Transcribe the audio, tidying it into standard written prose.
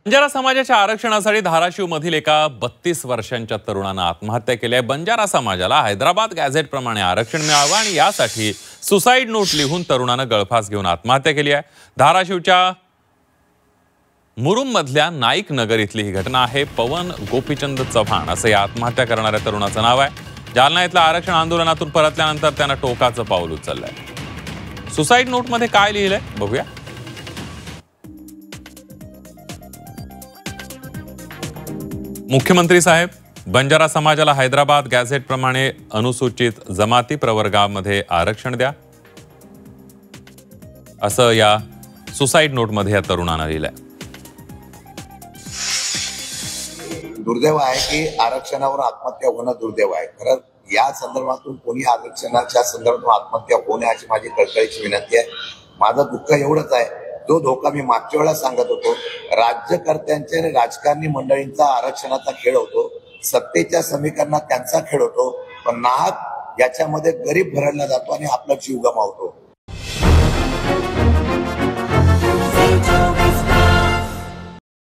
बंजारा समाजाच्या आरक्षणासाठी धाराशिव मधील एका 32 वर्षांच्या तरुणानं आत्महत्या केली आहे। बंजारा समाजाला हैदराबाद गॅझेट प्रमाणे आरक्षण मिळावं आणि यासाठी सुसाईड नोट लिहून तरुणानं गळफास घेऊन आत्महत्या केली आहे। धाराशिवच्या मुरुम मधल्या नाईक नगर इथली ही घटना आहे। पवन गोपीचंद चव्हाण असं या आत्महत्या करणाऱ्या तरुणाचं नाव आहे। जालना इथल्या आरक्षण आंदोलनातून परतल्यानंतर त्यानं टोकाचं पाऊल उचललंय। सुसाईड नोट मध्ये काय लिहिलंय बघूया। मुख्यमंत्री साहेब, बंजारा समाजाला हैदराबाद गॅझेट प्रमाणे अनुसूचित जमाती प्रवर्गामध्ये आरक्षण द्या, असं या सुसाईड नोट मध्ये या तरुणानं लिहिलंय। दुर्दैव आहे की आरक्षणावर आत्महत्या होणं दुर्दैव आहे। खरं या संदर्भातून कोणी आरक्षणाच्या संदर्भात आत्महत्या होऊ नये अशी माझी कळकळीची विनंती आहे। माझं दुःख एवढंच आहे, जो धोका मी मागच्या वेळेला सांगत होतो, राज्यकर्त्यांचे आणि राजकारणी मंडळींचा आरक्षणाचा खेळ होतो, सत्तेच्या समीकरणात त्यांचा खेळ होतो, पण नाहक याच्यामध्ये गरीब भरडला जातो आणि आपला जीव गमावतो।